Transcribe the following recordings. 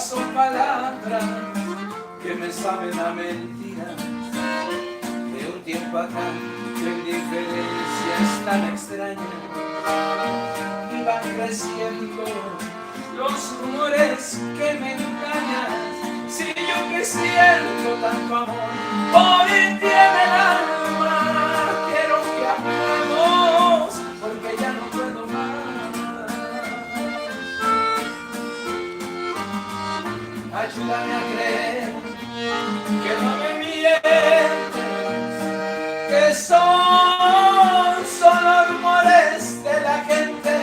son palabras que me saben a mentira. De un tiempo acá, tu indiferencia es tan extraña. Y van creciendo los rumores que me engañan. Si yo que siento tanto amor por ti en el alma, quiero que hablemos porque ya no puedo más. Ayúdame a creer que no me mientes, que son solo rumores de la gente,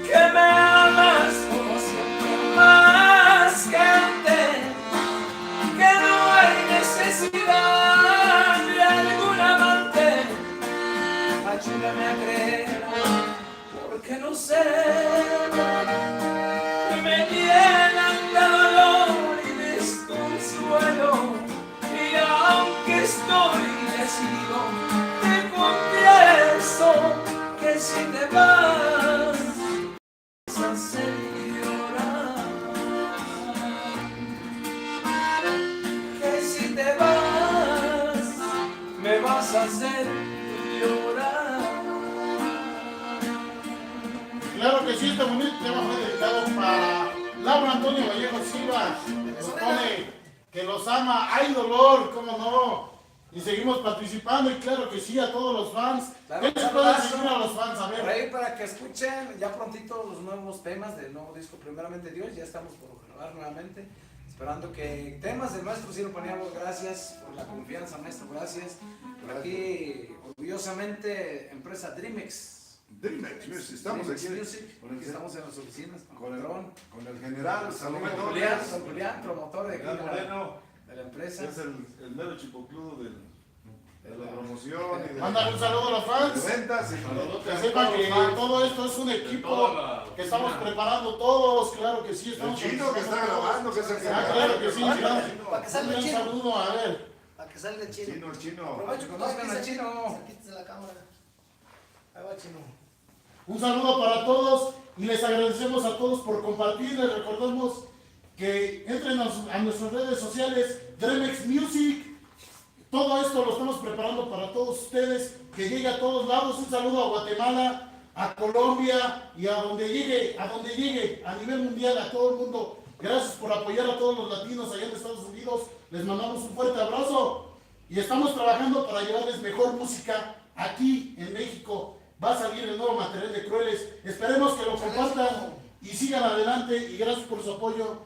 que me amas como siempre más que antes, que no hay necesidad de algún amante. Ayúdame a creer, porque no sé, me llenan de dolor y desconsuelo, y aunque estoy decidido, te confieso que si te vas a hacer llorar, que si te vas me vas a hacer llorar. Claro que sí, este bonito tema fue dedicado para Laura Antonio Vallejo Silva, que nos pone que los ama, hay dolor, cómo no, y seguimos participando, y claro que sí, a todos los fans. Claro, ¿Qué les pueden decir a los fans? A Por ver. ahí para que escuchen ya prontito los nuevos temas del nuevo disco, primeramente Dios, ya estamos por grabar nuevamente, esperando que temas del maestro Ciro Paniagua, gracias por la confianza, maestro, gracias. Por aquí, orgullosamente, empresa Dreamex. Dreamex Music, estamos aquí Music, estamos en las oficinas con el general Don Julián, promotor de, aquí de la empresa. Es el mero chipocludo de la promoción y de Mándale un saludo a los fans. de ventas. Que sepan que todo esto es un equipo que estamos preparando todos, claro que sí. El Estamos chino que está grabando, que es el general. claro que sí, Para que salga un chino. saludo, a ver. Para que salga chino. El chino. Aprovecho que conozcan al chino. Cerquitas de la cámara. Ahí va chino. Un saludo para todos y les agradecemos a todos por compartir. Les recordamos que entren a nuestras redes sociales, Dreamex Music. Todo esto lo estamos preparando para todos ustedes, que llegue a todos lados. Un saludo a Guatemala, a Colombia y a donde llegue, a nivel mundial, a todo el mundo. Gracias por apoyar a todos los latinos allá en Estados Unidos. Les mandamos un fuerte abrazo y estamos trabajando para llevarles mejor música aquí en México. Va a salir el nuevo material de Crueles. Esperemos que lo compartan y sigan adelante y gracias por su apoyo.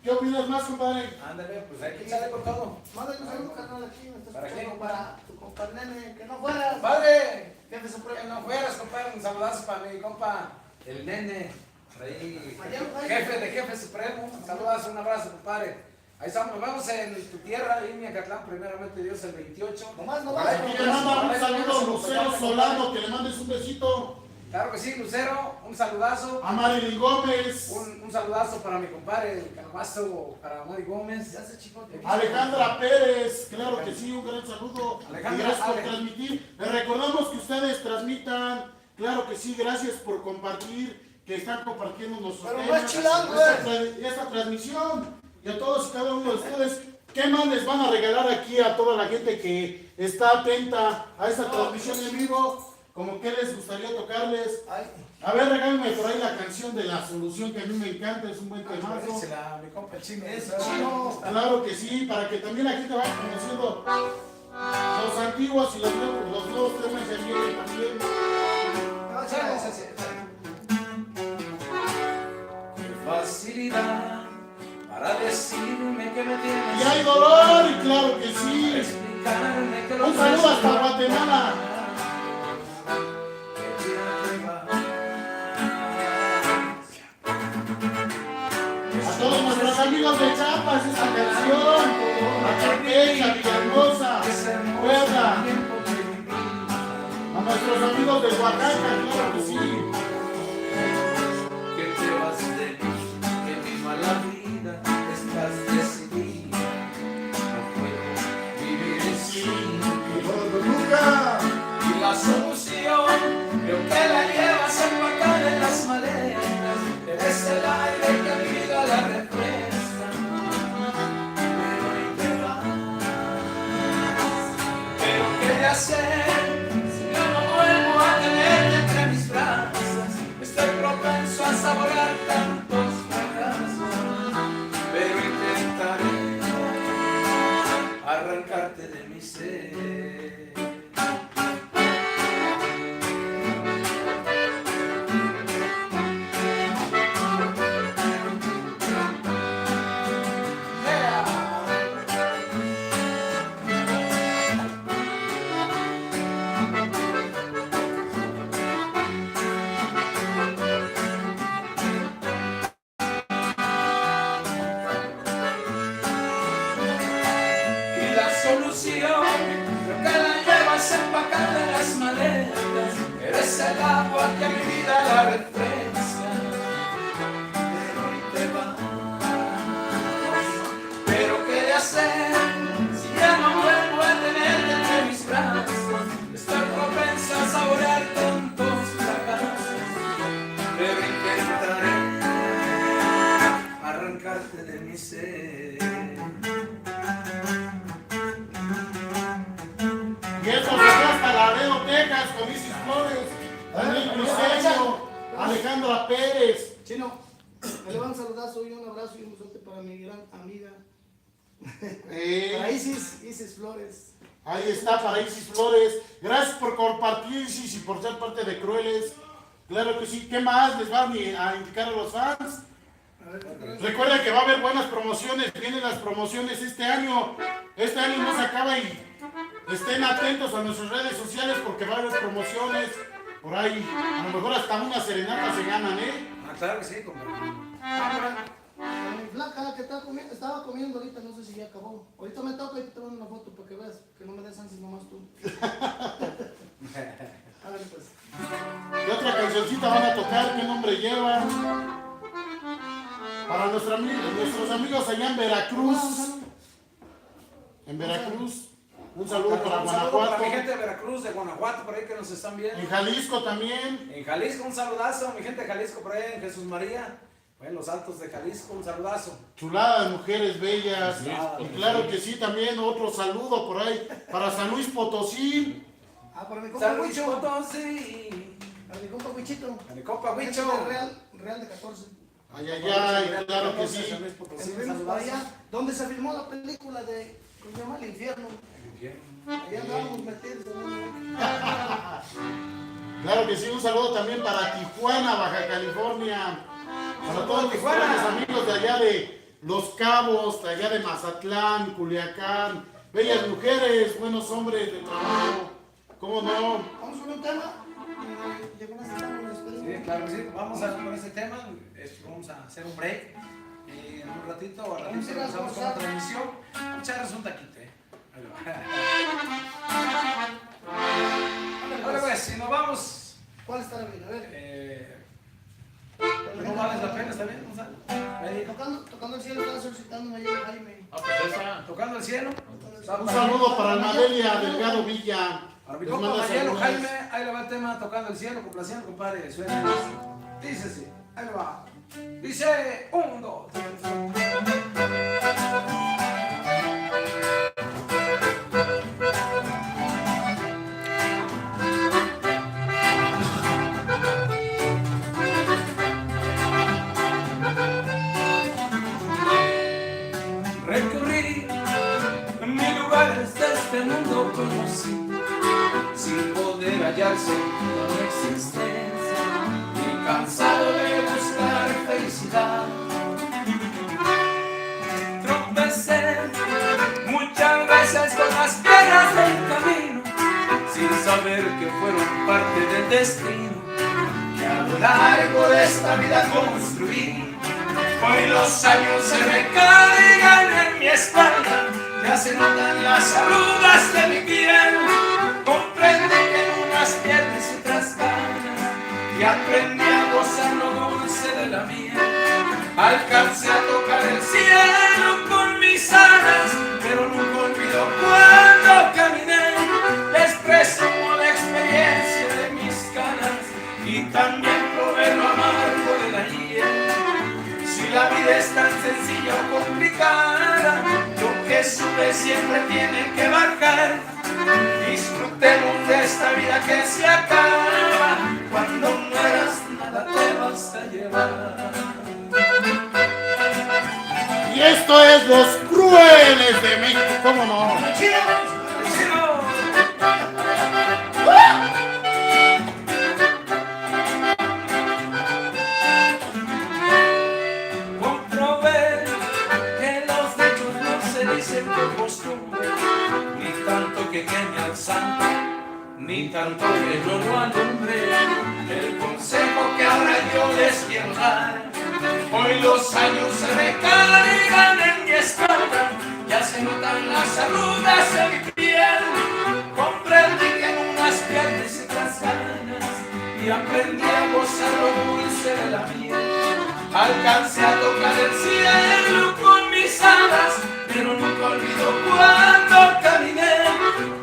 ¿Qué opinas más, compadre? Ándale, pues hay que sale con todo. Mándale un saludo, carnal, aquí. Me estás ¿Para escuchando quién? para tu compa nene. Que no fueras. Padre, Jefe supremo. que no fueras, compadre, un saludazo para mi compa, el nene, ahí, jefe de jefe supremo, un saludazo, un abrazo, compadre. Ahí estamos, nos vemos en tu tierra, ahí en Miacatlán, primeramente Dios, el 28. Nomás. Aquí le manda un saludo a Lucero Solano, que le mandes un besito. Claro que sí, Lucero, un saludazo. A Marilyn Gómez. Un saludazo para mi compadre, el calabazo, para Mori Gómez. Ya se chicote. Alejandra Pérez, claro que sí, un gran saludo. Alejandra, Y gracias por Ale. transmitir. Les recordamos que ustedes transmitan, claro que sí, gracias por compartir, que están compartiendo nuestros Pero no temas, es chilango, esta transmisión. Y a todos y cada uno de ustedes, ¿qué más les van a regalar aquí a toda la gente que está atenta a esta transmisión en vivo? ¿Cómo qué les gustaría tocarles? Ay, A ver, regálenme por ahí la canción de La Solución, que a mí me encanta, es un buen temazo. Mi compa el chino. es chino. Claro que sí, para que también aquí te vayan conociendo los antiguos y los nuevos temas de aquí también. Qué facilidad para decirme que me tienes. Y hay dolor, y claro que sí. Explicarme que lo Un saludo hasta Guatemala. A todos nuestros amigos de Chiapas, esta canción. A Campeche, a Villahermosa, Puebla. A nuestros amigos de Oaxaca, claro que sí. Que te vas de mí, que mi mala vida estás decidida. No puedo vivir sin ¡Nunca! y la solución creo que la llevas empacada en las maletas. Eres el aire que mi vida la refresca. hacer si yo no vuelvo a tenerte entre mis brazos? Estoy propenso a saborear tantos fracasos, pero intentaré arrancarte de mi ser. Creo que la llevas empacada en las maletas. Eres el agua que a mi vida la refresca, pero hoy te vas. Pero qué de hacer si ya no vuelvo a tenerte entre mis brazos. Estoy propenso a saborear tantos fracasos, pero intentaré arrancarte de mi ser. Y eso se fue hasta Laredo, Texas, con Isis Flores, Daniel Briseño, Alejandra Pérez. Chino, me le van un saludazo y un abrazo y un besote para mi gran amiga. Para Isis Flores. Ahí está, para Isis Flores. Gracias por compartir, Isis, y por ser parte de Crueles. Claro que sí. ¿Qué más les van a indicar a los fans? Recuerden que va a haber buenas promociones. Vienen las promociones este año. Este año no se acaba y estén atentos a nuestras redes sociales porque va a haber promociones. Por ahí, a lo mejor hasta una serenata se ganan, ¿eh? Ah, claro que sí, compadre. Mi flaca que estaba comiendo ahorita, no sé si ya acabó. Ahorita me toca y te tomo una foto para que veas, que no me des ansias nomás tú. A ver, pues. ¿Qué otra cancioncita van a tocar? ¿Qué nombre lleva? Para nuestros amigos allá en Veracruz. En Veracruz. Un saludo para Un saludo Guanajuato. para mi gente de Veracruz, de Guanajuato, por ahí que nos están viendo. En Jalisco también. En Jalisco, un saludazo. Mi gente de Jalisco, por ahí en Jesús María. En los Altos de Jalisco, un saludazo. Chulada de mujeres bellas. Chulada. Y claro que sí, también otro saludo por ahí. Para San Luis Potosí. Para mi compa San Luis Huicho. Potosí. Para mi compa Huichito. A mi compa Gente Huicho. de Real de 14. Ay, ay, ay, claro que sí. San Luis Potosí, un Fuimos para allá, saludazo. donde se filmó la película de, ¿cómo se llama? El infierno. Allá andábamos metidos. Claro que sí, un saludo también para Tijuana, Baja California. Para todos mis grandes amigos de allá de Los Cabos, de allá de Mazatlán, Culiacán. Bellas mujeres, buenos hombres de trabajo. ¿Cómo no? Vamos con un tema. Llegó la semana, nos despedimos. Sí, claro que sí. Vamos a con este tema. Vamos a hacer un break. Y en un ratito, a ratito regresamos con la transmisión. Echarles un taquito, ¿eh? Ahora pues, si nos vamos. ¿Cuál estará bien? A ver. No vale la pena, ¿está bien? Tocando el cielo, estaba solicitando a Jaime. Ah, pues esa. Tocando el cielo. Un saludo para Madelia Delgado Villa. Para mi Les compa manda Mariano saludos. Jaime, ahí le va el tema Tocando el cielo, complaciendo, compadre. Suena. Dice así, ahí le va. Dice 1, 2, 3. Recorrí mil lugares de este mundo conocí, sin poder hallarse una existencia, y cansado de buscar felicidad. Tropecé muchas veces con las piedras del camino, sin saber que fueron parte del destino que a lo largo de esta vida construí. Hoy los años se recargan en mi espalda, ya se notan las arrugas de mi piel. Comprendí que en unas piernas y otras ganas, y aprendí a gozar lo dulce de la miel. Alcancé a tocar el cielo con mis alas, pero nunca olvido cuando caminé. Les presumo la experiencia de mis canas y también probé lo amargo de la hiel. Si la vida es tan sencilla o complicada, lo que sube siempre tiene que bajar. Disfruté vida que se acaba. Cuando mueras nada te vas a llevar. Y esto es Los Crueles de México, ¿cómo no? Comprobé que los hechos no se dicen por costumbre, ni tanto que queme al santo, ni tanto que yo lo alumbre. El consejo que ahora yo les quiero dar: hoy los años se recargan en mi espalda, ya se notan las arrugas en mi piel. Comprendí que en unas piernas y otras ganas, y aprendí a gozar lo dulce de la miel. Alcancé a tocar el cielo con mis alas, pero nunca olvido cuando caminé.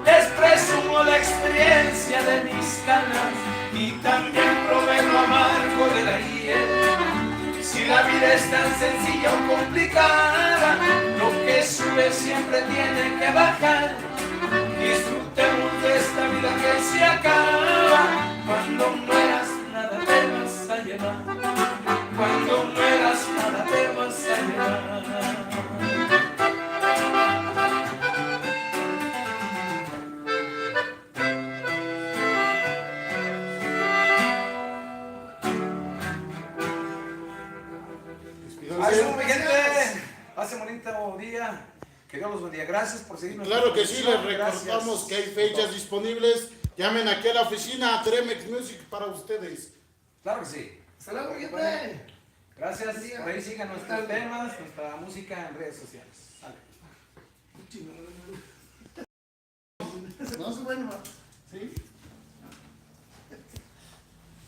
Les presumo la experiencia de mis ganas y también probé lo amargo de la hiel. Si la vida es tan sencilla o complicada, lo que sube siempre tiene que bajar. Disfrutemos de esta vida que se acaba. Cuando mueras nada te vas a llevar. Cuando mueras nada te vas a llevar. Ahí estamos, mi gente. Hace bonito día. Que Dios los bendiga. Gracias por seguirnos. Claro que sí, les Gracias. recordamos que hay fechas disponibles. Llamen aquí a la oficina Dremex Music para ustedes. Claro que sí. Hasta luego, gente. Gracias. Por ahí sigan nuestros temas, nuestra música en redes sociales. Sale. No es bueno.